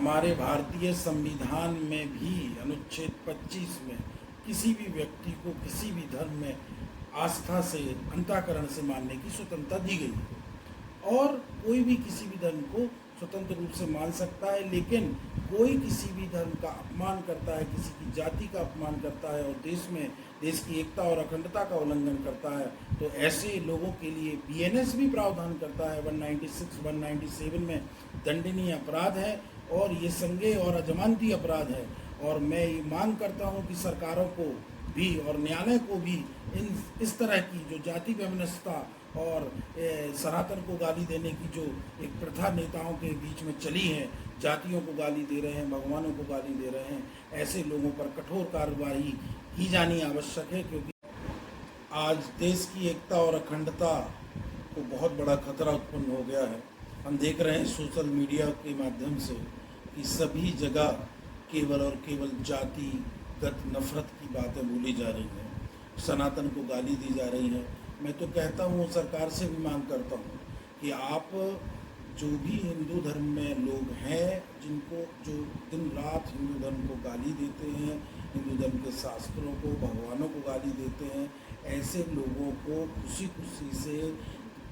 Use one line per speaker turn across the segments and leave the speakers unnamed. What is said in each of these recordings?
हमारे भारतीय संविधान में भी अनुच्छेद 25 में किसी भी व्यक्ति को किसी भी धर्म में आस्था से अंतःकरण से मानने की स्वतंत्रता दी गई है और कोई भी किसी भी धर्म को स्वतंत्र रूप से मान सकता है। लेकिन कोई किसी भी धर्म का अपमान करता है, किसी की जाति का अपमान करता है और देश की एकता और अखंडता का उल्लंघन करता है, तो ऐसे लोगों के लिए बीएनएस भी प्रावधान करता है। 196, 197 में दंडनीय अपराध है और ये संज्ञेय और अजमानती अपराध है। और मैं ये मांग करता हूँ कि सरकारों को भी और न्यायालय को भी इस तरह की जो जाति वैमनस्यता और सनातन को गाली देने की जो एक प्रथा नेताओं के बीच में चली है, जातियों को गाली दे रहे हैं, भगवानों को गाली दे रहे हैं, ऐसे लोगों पर कठोर कार्रवाई की जानी आवश्यक है। क्योंकि आज देश की एकता और अखंडता को बहुत बड़ा खतरा उत्पन्न हो गया है। हम देख रहे हैं सोशल मीडिया के माध्यम से कि सभी जगह केवल और केवल जातिगत नफरत की बातें बोली जा रही हैं, सनातन को गाली दी जा रही है। मैं तो कहता हूँ, सरकार से भी मांग करता हूँ कि आप जो भी हिंदू धर्म में लोग हैं, जिनको जो दिन रात हिंदू धर्म को गाली देते हैं, हिंदू धर्म के शास्त्रों को, भगवानों को गाली देते हैं, ऐसे लोगों को खुशी खुशी से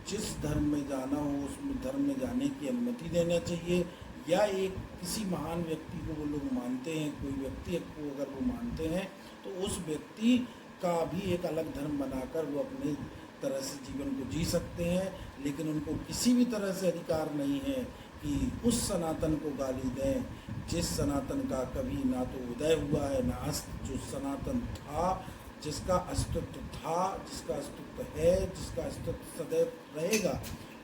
जिस धर्म में जाना हो उस धर्म में जाने की अनुमति देना चाहिए। या एक किसी महान व्यक्ति को वो लोग मानते हैं, कोई व्यक्ति को अगर वो मानते हैं, तो उस व्यक्ति का भी एक अलग धर्म बनाकर वो अपने तरह से जीवन को जी सकते हैं। लेकिन उनको किसी भी तरह से अधिकार नहीं है कि उस सनातन को गाली दें जिस सनातन का कभी ना तो उदय हुआ है, ना जो सनातन था, जिसका अस्तित्व था, जिसका अस्तित्व है, जिसका अस्तित्व सदैव रहेगा।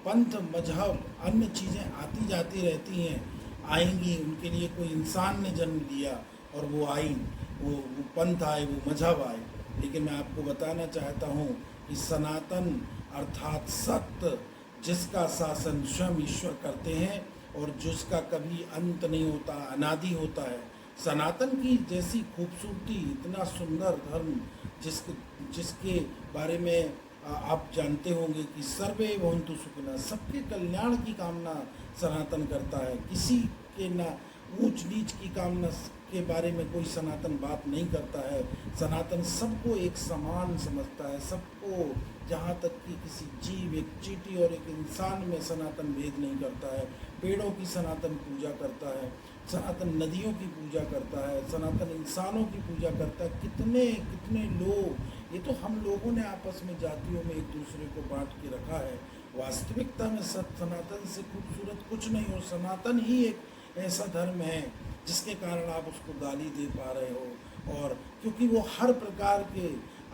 पंथ, मजहब, अन्य चीज़ें आती जाती रहती हैं, आएंगी। उनके लिए कोई इंसान ने जन्म लिया और वो आई, वो पंथ आए, वो मजहब आए। लेकिन मैं आपको बताना चाहता हूँ कि सनातन अर्थात सत्य, जिसका शासन स्वयं ईश्वर करते हैं और जिसका कभी अंत नहीं होता, अनादि होता है। सनातन की जैसी खूबसूरती, इतना सुंदर धर्म जिसके बारे में आप जानते होंगे कि सर्वे भवन्तु सुखिनः, सबके कल्याण की कामना सनातन करता है। किसी के ना ऊंच नीच की कामना के बारे में कोई सनातन बात नहीं करता है। सनातन सबको एक समान समझता है, सबको, जहाँ तक कि किसी जीव, एक चींटी और एक इंसान में सनातन भेद नहीं करता है। पेड़ों की सनातन पूजा करता है, सनातन नदियों की पूजा करता है, सनातन इंसानों की पूजा करता है। कितने कितने लोग, ये तो हम लोगों ने आपस में जातियों में एक दूसरे को बांट के रखा है। वास्तविकता में सनातन से खूबसूरत कुछ नहीं हो। सनातन ही एक ऐसा धर्म है जिसके कारण आप उसको गाली दे पा रहे हो। और क्योंकि वो हर प्रकार के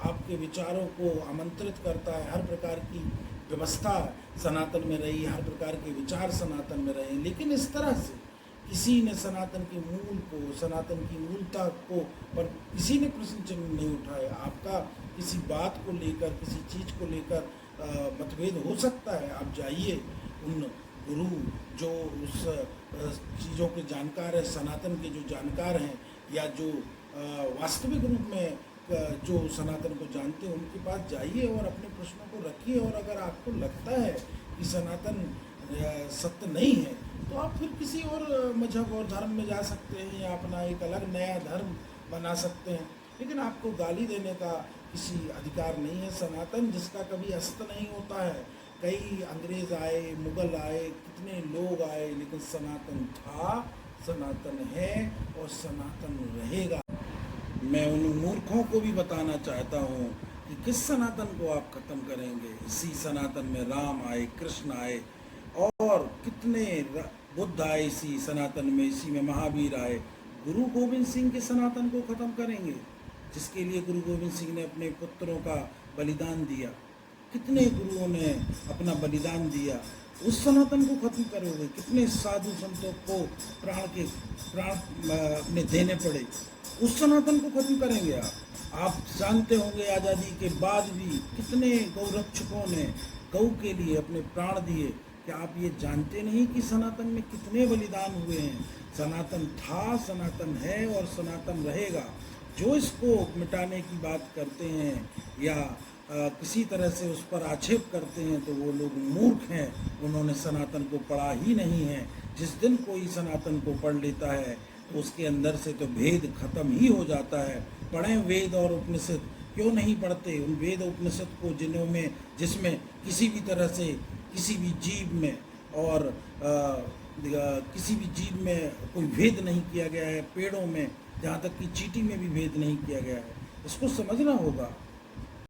आपके विचारों को आमंत्रित करता है, हर प्रकार की व्यवस्था सनातन में रही, हर प्रकार के विचार सनातन में रहे। लेकिन इस तरह से किसी ने सनातन के मूल को, सनातन की मूलता को पर किसी ने प्रश्न चिन्ह नहीं उठाया। आपका किसी बात को लेकर, किसी चीज़ को लेकर मतभेद हो सकता है, आप जाइए उन गुरु जो उस चीज़ों के जानकार है, सनातन के जो जानकार हैं, या जो वास्तविक रूप में जो सनातन को जानते हैं, उनके पास जाइए और अपने प्रश्नों को रखिए। और अगर आपको लगता है कि सनातन सत्य नहीं है, तो आप फिर किसी और मजहब और धर्म में जा सकते हैं या अपना एक अलग नया धर्म बना सकते हैं। लेकिन आपको गाली देने का किसी अधिकार नहीं है। सनातन जिसका कभी अस्त नहीं होता है। कई अंग्रेज आए, मुगल आए, कितने लोग आए, लेकिन सनातन था, सनातन है और सनातन रहेगा। मैं उन मूर्खों को भी बताना चाहता हूँ कि किस सनातन को आप खत्म करेंगे। इसी सनातन में राम आए, कृष्ण आए और कितने बुद्ध आए, इसी सनातन में, इसी में महावीर आए। गुरु गोविंद सिंह के सनातन को खत्म करेंगे, जिसके लिए गुरु गोविंद सिंह ने अपने पुत्रों का बलिदान दिया। कितने गुरुओं ने अपना बलिदान दिया, उस सनातन को खत्म करोगे। कितने साधु संतों को प्राण अपने देने पड़े, उस सनातन को खत्म करेंगे आप जानते होंगे आज़ादी के बाद भी कितने गौरक्षकों ने गौ के लिए अपने प्राण दिए। क्या आप ये जानते नहीं कि सनातन में कितने बलिदान हुए हैं? सनातन था, सनातन है और सनातन रहेगा। जो इसको मिटाने की बात करते हैं या किसी तरह से उस पर आक्षेप करते हैं तो वो लोग मूर्ख हैं, उन्होंने सनातन को पढ़ा ही नहीं है। जिस दिन कोई सनातन को पढ़ लेता है तो उसके अंदर से तो भेद खत्म ही हो जाता है। पढ़ें वेद और उपनिषद, क्यों नहीं पढ़ते उन वेद उपनिषद को जिसमें किसी भी तरह से किसी भी जीव में और किसी भी जीव में कोई भेद नहीं किया गया है। पेड़ों में, जहाँ तक कि चींटी में भी भेद नहीं किया गया है। इसको समझना होगा।